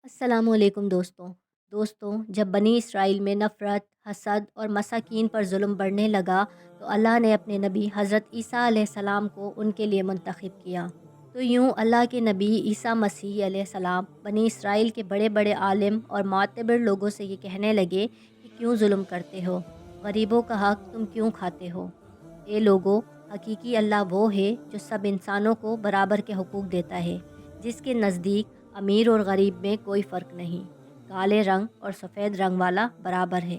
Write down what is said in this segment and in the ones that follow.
अस्सलामु अलैकुम दोस्तों जब बनी इसराइल में नफ़रत, हसद और मसाकीन पर जुल्म बढ़ने लगा तो अल्लाह ने अपने नबी हज़रत ईसा अलैहिस्सलाम को उनके लिए मुंतखब किया। तो यूँ अल्लाह के नबी ईसा मसीह अलैहिस्सलाम बनी इसराइल के बड़े बड़े आलिम और मातबर लोगों से ये कहने लगे कि क्यों जुल्म करते हो, गरीबों का हक़ तुम क्यों खाते हो। ए लोगो, हकीकी अल्लाह वो है जो सब इंसानों को बराबर के हुकूक देता है, जिसके नज़दीक अमीर और गरीब में कोई फ़र्क नहीं, काले रंग और सफ़ेद रंग वाला बराबर है।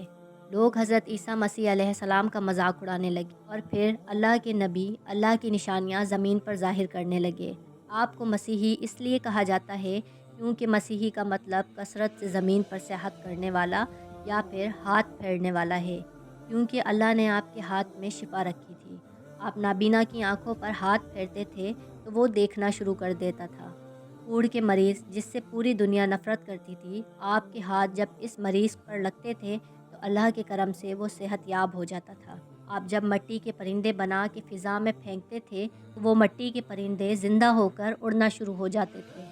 लोग हज़रत ईसा मसीह अलैहिस्सलाम का मजाक उड़ाने लगे और फिर अल्लाह के नबी अल्लाह की निशानियाँ ज़मीन पर ज़ाहिर करने लगे। आपको मसीही इसलिए कहा जाता है क्योंकि मसीही का मतलब कसरत से ज़मीन पर सेहत करने वाला या फिर हाथ फेरने वाला है, क्योंकि अल्लाह ने आपके हाथ में शिफा रखी थी। आप नाबीना की आंखों पर हाथ फेरते थे तो वो देखना शुरू कर देता था। कोढ़ के मरीज़ जिससे पूरी दुनिया नफ़रत करती थी, आपके हाथ जब इस मरीज़ पर लगते थे तो अल्लाह के करम से वो सेहतयाब हो जाता था। आप जब मिट्टी के परिंदे बना के फ़िज़ा में फेंकते थे तो वो मिट्टी के परिंदे ज़िंदा होकर उड़ना शुरू हो जाते थे।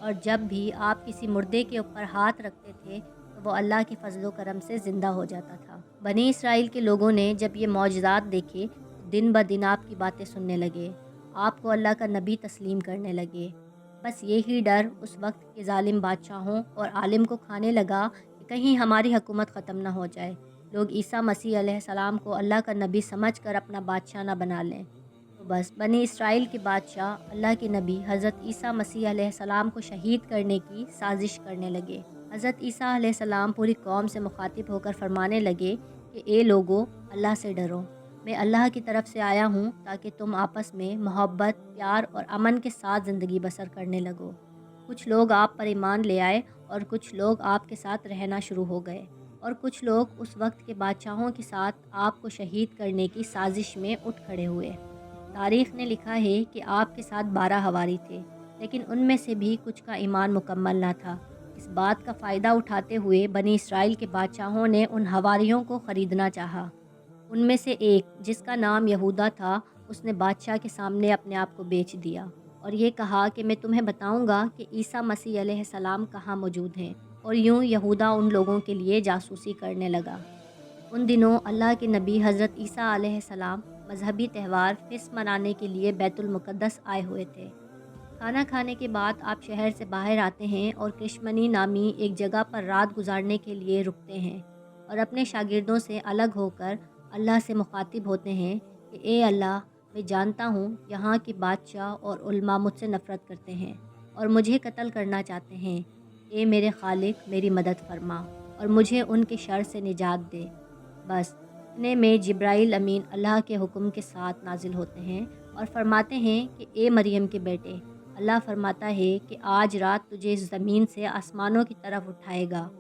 और जब भी आप किसी मुर्दे के ऊपर हाथ रखते थे तो वो अल्लाह के फ़ज़ल व करम से ज़िंदा हो जाता था। बनी इसराइल के लोगों ने जब ये मौजज़ात देखे तो दिन ब दिन आपकी बातें सुनने लगे, आपको अल्लाह का नबी तस्लीम करने लगे। बस यही डर उस वक्त के ज़ालिम बादशाहों और आलिम को खाने लगा कि कहीं हमारी हुकूमत ख़त्म ना हो जाए, लोग ईसा मसीह अलैहिस्सलाम को अल्लाह का नबी समझकर अपना बादशाह ना बना लें। तो बस बनी इसराइल के बादशाह अल्लाह के नबी हज़रत ईसा मसीह अलैहिस्सलाम को शहीद करने की साजिश करने लगे। हज़रत ईसा अलैहिस्सलाम पूरी कौम से मुखातिब होकर फरमाने लगे कि ए लोगो, अल्लाह से डरो। मैं अल्लाह की तरफ से आया हूँ ताकि तुम आपस में मोहब्बत, प्यार और अमन के साथ ज़िंदगी बसर करने लगो। कुछ लोग आप पर ईमान ले आए और कुछ लोग आपके साथ रहना शुरू हो गए, और कुछ लोग उस वक्त के बादशाहों के साथ आपको शहीद करने की साजिश में उठ खड़े हुए। तारीख़ ने लिखा है कि आपके साथ 12 हवारी थे, लेकिन उनमें से भी कुछ का ईमान मुकम्मल ना था। इस बात का फ़ायदा उठाते हुए बनी इसराइल के बादशाहों ने उन हवारियों को ख़रीदना चाहा। उनमें से एक, जिसका नाम यहूदा था, उसने बादशाह के सामने अपने आप को बेच दिया और ये कहा कि मैं तुम्हें बताऊंगा कि ईसा मसीह अलैहिस्सलाम कहाँ मौजूद हैं। और यूं यहूदा उन लोगों के लिए जासूसी करने लगा। उन दिनों अल्लाह के नबी हज़रत ईसा अलैहिस्सलाम मजहबी त्यौहार फिस मनाने के लिए बैतुल मुक़द्दस आए हुए थे। खाना खाने के बाद आप शहर से बाहर आते हैं और कृश्मनी नामी एक जगह पर रात गुजारने के लिए रुकते हैं और अपने शागिर्दों से अलग होकर अल्लाह से मुखातिब होते हैं कि ए अल्लाह, मैं जानता हूँ यहाँ के बादशाह और उल्मा मुझसे नफ़रत करते हैं और मुझे कत्ल करना चाहते हैं। ए मेरे खालिक, मेरी मदद फरमा और मुझे उनके शर से निजात दे। बस इतने में जिब्राईल अमीन अल्लाह के हुक्म के साथ नाजिल होते हैं और फरमाते हैं कि ए मरियम के बेटे, अल्लाह फरमाता है कि आज रात तुझे इस ज़मीन से आसमानों की तरफ उठाएगा।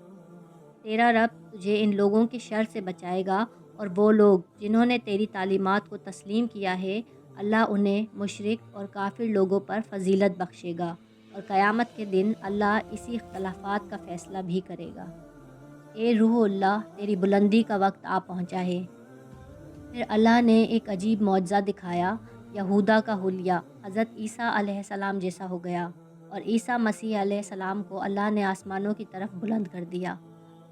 तेरा रब तुझे इन लोगों के शर से बचाएगा और वो लोग जिन्होंने तेरी तालीमात को तस्लीम किया है, अल्लाह उन्हें मुशरिक और काफिर लोगों पर फजीलत बख्शेगा और क़यामत के दिन अल्लाह इसी इख्तलाफात का फ़ैसला भी करेगा। ए रूहुल्लाह, तेरी बुलंदी का वक्त आ पहुँचा है। फिर अल्लाह ने एक अजीब मौजज़ा दिखाया। यहूदा का हुलिया हज़रत ईसा अलैहिस्सलाम जैसा हो गया और ईसा मसीह अलैहिस्सलाम को अल्लाह ने आसमानों की तरफ बुलंद कर दिया।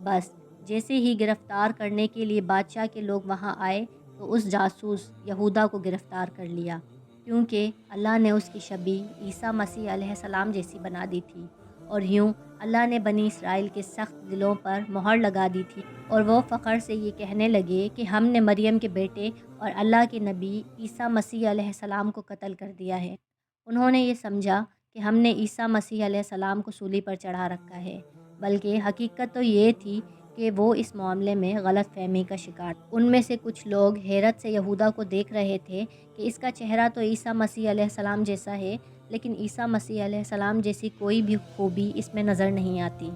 बस जैसे ही गिरफ़्तार करने के लिए बादशाह के लोग वहाँ आए तो उस जासूस यहूदा को गिरफ़्तार कर लिया, क्योंकि अल्लाह ने उसकी शबीह ईसा मसीह अलैहिस्सलाम जैसी बना दी थी। और यूँ अल्लाह ने बनी इसराइल के सख्त दिलों पर मोहर लगा दी थी और वो फ़ख्र से ये कहने लगे कि हमने मरियम के बेटे और अल्लाह के नबी ईसा मसीह अलैहिस्सलाम को कत्ल कर दिया है। उन्होंने ये समझा कि हमने ईसा मसीह अलैहिस्सलाम को सूली पर चढ़ा रखा है, बल्कि हकीकत तो ये थी कि वो इस मामले में गलतफ़हमी का शिकार। उनमें से कुछ लोग हैरत से यहूदा को देख रहे थे कि इसका चेहरा तो ईसा मसीह अलैहिस्सलाम जैसा है, लेकिन ईसा मसीह अलैहिस्सलाम जैसी कोई भी खूबी इसमें नज़र नहीं आती।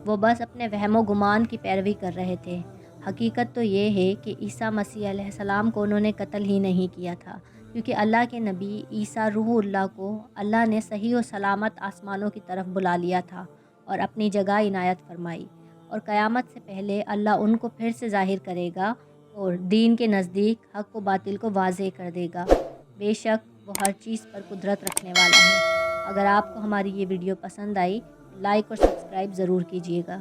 वो बस अपने वहमो गुमान की पैरवी कर रहे थे। हकीकत तो ये है कि ईसा मसीह अलैहिस्सलाम को उन्होंने कत्ल ही नहीं किया था, क्योंकि अल्लाह के नबी ईसा रूहुल्लाह को अल्लाह ने सही और सलामत आसमानों की तरफ बुला लिया था और अपनी जगह इनायत फरमाई, और क़यामत से पहले अल्लाह उनको फिर से ज़ाहिर करेगा और दीन के नज़दीक हक़ व बातिल को वाज़ेह कर देगा। बेशक वो हर चीज़ पर कुदरत रखने वाला है। अगर आपको हमारी ये वीडियो पसंद आई لائک اور سبسکرائب ضرور کیجیے گا۔